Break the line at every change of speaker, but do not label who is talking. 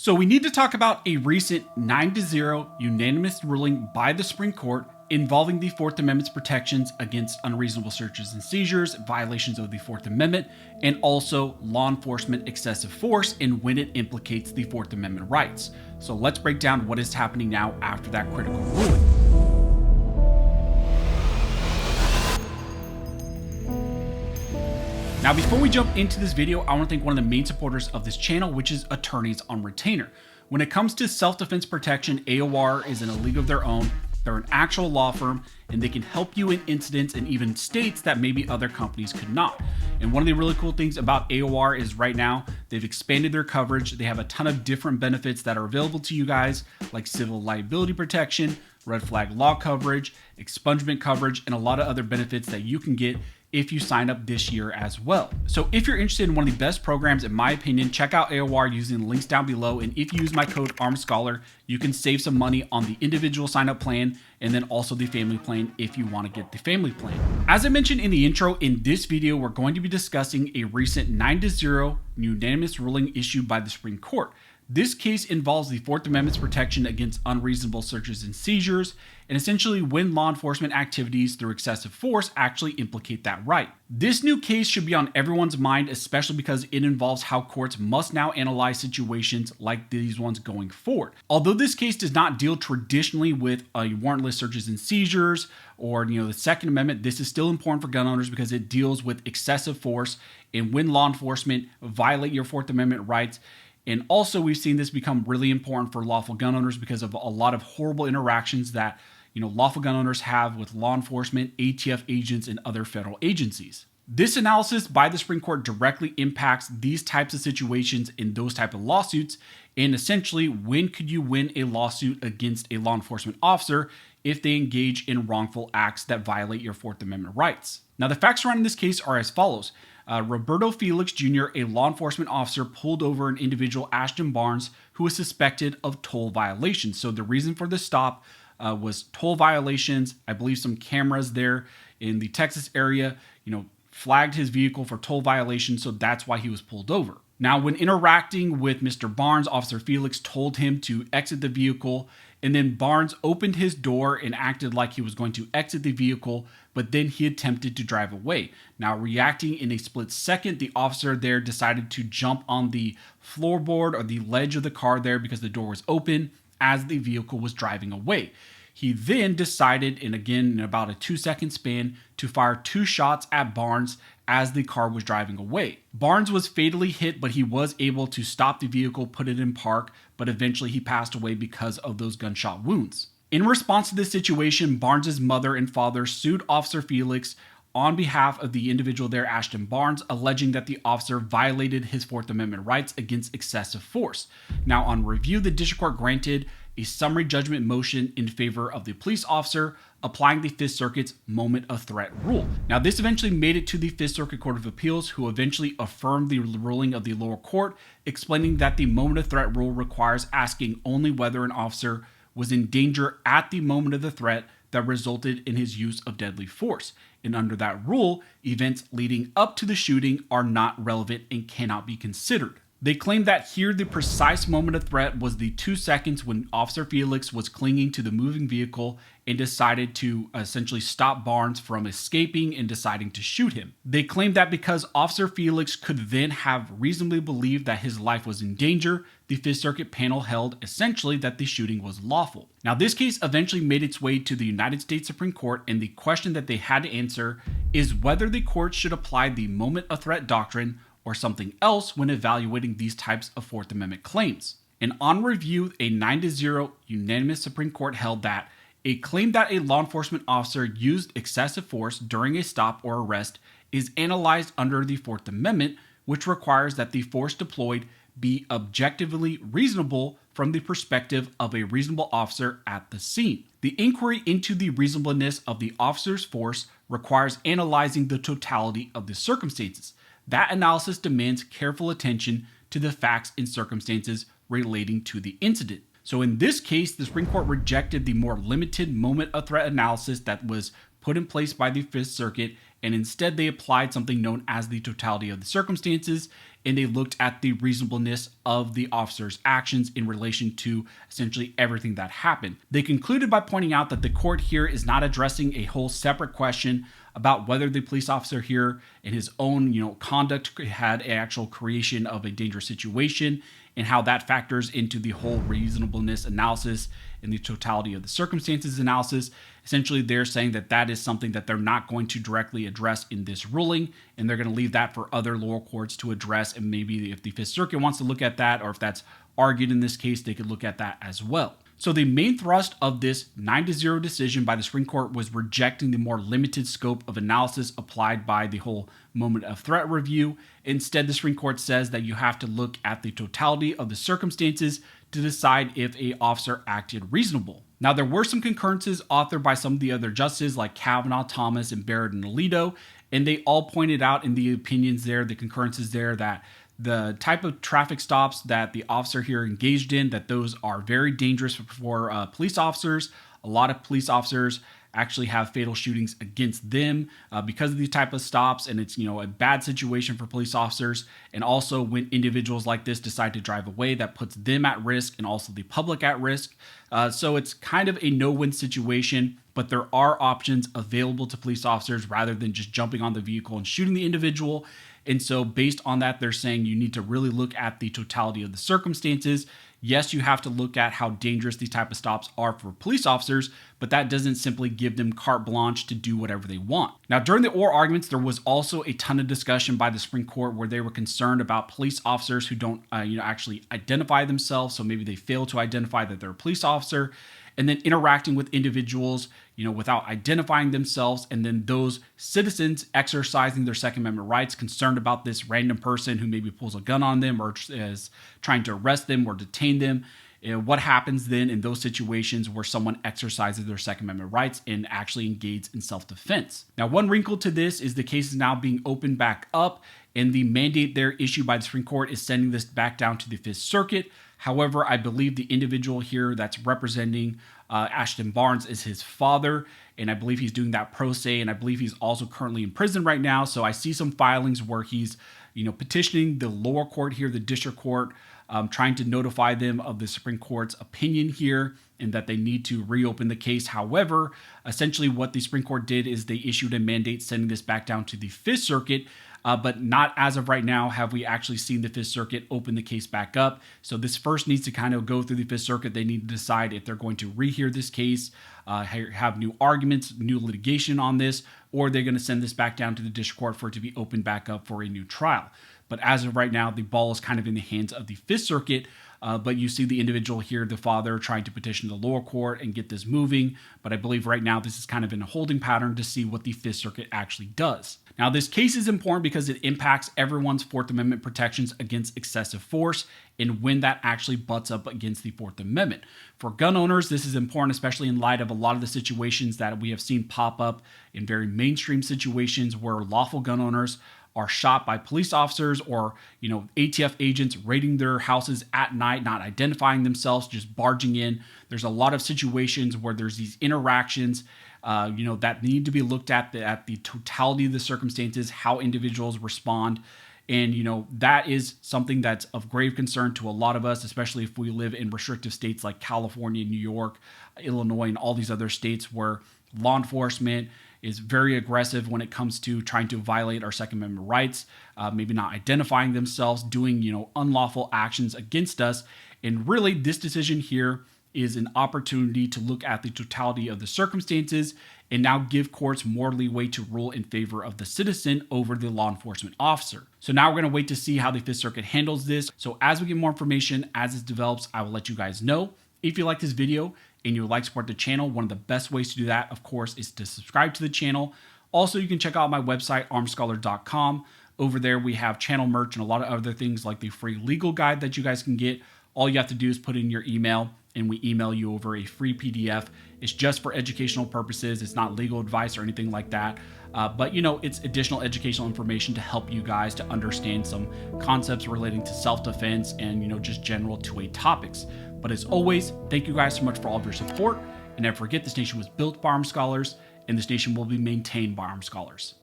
So we need to talk about a recent 9-0 unanimous ruling by the Supreme Court involving the Fourth Amendment's protections against unreasonable searches and seizures, violations of the Fourth Amendment, and also law enforcement excessive force and when it implicates the Fourth Amendment rights. So let's break down what is happening now after that critical ruling. Now, before we jump into this video, I want to thank one of the main supporters of this channel, which is Attorneys on Retainer. When it comes to self-defense protection, AOR is in a league of their own. They're an actual law firm, and they can help you in incidents and even states that maybe other companies could not. And one of the really cool things about AOR is right now, they've expanded their coverage. They have a ton of different benefits that are available to you guys, like civil liability protection, red flag law coverage, expungement coverage, and a lot of other benefits that you can get if you sign up this year as well. So if you're interested in one of the best programs, in my opinion, check out AOR using the links down below. And if you use my code ARMSCHOLAR, you can save some money on the individual sign up plan and then also the family plan if you want to get the family plan. As I mentioned in the intro, in this video, we're going to be discussing a recent 9-0 unanimous ruling issued by the Supreme Court. This case involves the Fourth Amendment's protection against unreasonable searches and seizures, and essentially when law enforcement activities through excessive force actually implicate that right. This new case should be on everyone's mind, especially because it involves how courts must now analyze situations like these ones going forward. Although this case does not deal traditionally with warrantless searches and seizures or the Second Amendment, this is still important for gun owners because it deals with excessive force and when law enforcement violate your Fourth Amendment rights. And also, we've seen this become really important for lawful gun owners because of a lot of horrible interactions that lawful gun owners have with law enforcement, ATF agents, and other federal agencies. This analysis by the Supreme Court directly impacts these types of situations in those type of lawsuits. And essentially, when could you win a lawsuit against a law enforcement officer if they engage in wrongful acts that violate your Fourth Amendment rights? Now, the facts surrounding this case are as follows. Roberto Felix Jr., a law enforcement officer, pulled over an individual, Ashton Barnes, who was suspected of toll violations. So the reason for the stop was toll violations. I believe some cameras there in the Texas area, flagged his vehicle for toll violations. So that's why he was pulled over. Now, when interacting with Mr. Barnes, Officer Felix told him to exit the vehicle, and then Barnes opened his door and acted like he was going to exit the vehicle, but then he attempted to drive away. Now, reacting in a split second, the officer there decided to jump on the floorboard or the ledge of the car there because the door was open as the vehicle was driving away. He then decided, and again, in about a 2-second span, to fire 2 shots at Barnes as the car was driving away. Barnes was fatally hit, but he was able to stop the vehicle, put it in park, but eventually he passed away because of those gunshot wounds. In response to this situation, Barnes' mother and father sued Officer Felix on behalf of the individual there, Ashton Barnes, alleging that the officer violated his Fourth Amendment rights against excessive force. Now, on review, the district court granted a summary judgment motion in favor of the police officer, applying the Fifth Circuit's moment of threat rule. Now, this eventually made it to the Fifth Circuit Court of Appeals, who eventually affirmed the ruling of the lower court, explaining that the moment of threat rule requires asking only whether an officer was in danger at the moment of the threat that resulted in his use of deadly force. And under that rule, events leading up to the shooting are not relevant and cannot be considered. They claim that here the precise moment of threat was the 2 seconds when Officer Felix was clinging to the moving vehicle and decided to essentially stop Barnes from escaping and deciding to shoot him. They claim that because Officer Felix could then have reasonably believed that his life was in danger, the Fifth Circuit panel held essentially that the shooting was lawful. Now, this case eventually made its way to the United States Supreme Court, and the question that they had to answer is whether the court should apply the moment of threat doctrine or something else when evaluating these types of Fourth Amendment claims. And on review, a 9-0 unanimous Supreme Court held that a claim that a law enforcement officer used excessive force during a stop or arrest is analyzed under the Fourth Amendment, which requires that the force deployed be objectively reasonable from the perspective of a reasonable officer at the scene. The inquiry into the reasonableness of the officer's force requires analyzing the totality of the circumstances. That analysis demands careful attention to the facts and circumstances relating to the incident. So in this case, the Supreme Court rejected the more limited moment of threat analysis that was put in place by the Fifth Circuit, and instead they applied something known as the totality of the circumstances, and they looked at the reasonableness of the officer's actions in relation to essentially everything that happened. They concluded by pointing out that the court here is not addressing a whole separate question about whether the police officer here in his own, conduct had an actual creation of a dangerous situation and how that factors into the whole reasonableness analysis and the totality of the circumstances analysis. Essentially, they're saying that that is something that they're not going to directly address in this ruling, and they're going to leave that for other lower courts to address. And maybe if the Fifth Circuit wants to look at that, or if that's argued in this case, they could look at that as well. So the main thrust of this 9-0 decision by the Supreme Court was rejecting the more limited scope of analysis applied by the whole moment of threat review. Instead, the Supreme Court says that you have to look at the totality of the circumstances to decide if an officer acted reasonable. Now, there were some concurrences authored by some of the other justices like Kavanaugh, Thomas, and Barrett and Alito, and they all pointed out in the opinions there, the concurrences there, that the type of traffic stops that the officer here engaged in, that those are very dangerous for police officers. A lot of police officers actually have fatal shootings against them because of these type of stops, and it's a bad situation for police officers. And also when individuals like this decide to drive away, that puts them at risk and also the public at risk. So it's kind of a no-win situation, but there are options available to police officers rather than just jumping on the vehicle and shooting the individual. And so based on that, they're saying you need to really look at the totality of the circumstances. Yes, you have to look at how dangerous these type of stops are for police officers, but that doesn't simply give them carte blanche to do whatever they want. Now, during the oral arguments, there was also a ton of discussion by the Supreme Court where they were concerned about police officers who don't, actually identify themselves. So maybe they fail to identify that they're a police officer, and then interacting with individuals, without identifying themselves, and then those citizens exercising their Second Amendment rights, concerned about this random person who maybe pulls a gun on them or is trying to arrest them or detain them. What happens then in those situations where someone exercises their Second Amendment rights and actually engages in self-defense? Now, one wrinkle to this is the case is now being opened back up, and the mandate there issued by the Supreme Court is sending this back down to the Fifth Circuit. However, I believe the individual here that's representing Ashton Barnes is his father, and I believe he's doing that pro se, and I believe he's also currently in prison right now. So I see some filings where he's, petitioning the lower court here, the district court, trying to notify them of the Supreme Court's opinion here and that they need to reopen the case. However, essentially what the Supreme Court did is they issued a mandate sending this back down to the Fifth Circuit. But not as of right now have we actually seen the Fifth Circuit open the case back up. So this first needs to kind of go through the Fifth Circuit. They need to decide if they're going to rehear this case, have new arguments, new litigation on this, or they're going to send this back down to the district court for it to be opened back up for a new trial. But as of right now, the ball is kind of in the hands of the Fifth Circuit. But you see the individual here, the father, trying to petition the lower court and get this moving. But I believe right now this is kind of in a holding pattern to see what the Fifth Circuit actually does. Now, this case is important because it impacts everyone's Fourth Amendment protections against excessive force and when that actually butts up against the Fourth Amendment. For gun owners, this is important, especially in light of a lot of the situations that we have seen pop up in very mainstream situations where lawful gun owners are shot by police officers or, ATF agents raiding their houses at night, not identifying themselves, just barging in. There's a lot of situations where there's these interactions, that need to be looked at the totality of the circumstances, how individuals respond. And, that is something that's of grave concern to a lot of us, especially if we live in restrictive states like California, New York, Illinois, and all these other states where law enforcement is very aggressive when it comes to trying to violate our Second Amendment rights, maybe not identifying themselves, doing, unlawful actions against us. And really, this decision here is an opportunity to look at the totality of the circumstances and now give courts more leeway to rule in favor of the citizen over the law enforcement officer. So now we're going to wait to see how the Fifth Circuit handles this. So as we get more information, as it develops, I will let you guys know. If you like this video and you would like to support the channel, one of the best ways to do that, of course, is to subscribe to the channel. Also, you can check out my website, armscholar.com. Over there, we have channel merch and a lot of other things like the free legal guide that you guys can get. All you have to do is put in your email and we email you over a free PDF. It's just for educational purposes. It's not legal advice or anything like that. But it's additional educational information to help you guys to understand some concepts relating to self-defense and, just general 2A topics. But as always, thank you guys so much for all of your support. And never forget, this nation was built by armed scholars, and this nation will be maintained by armed scholars.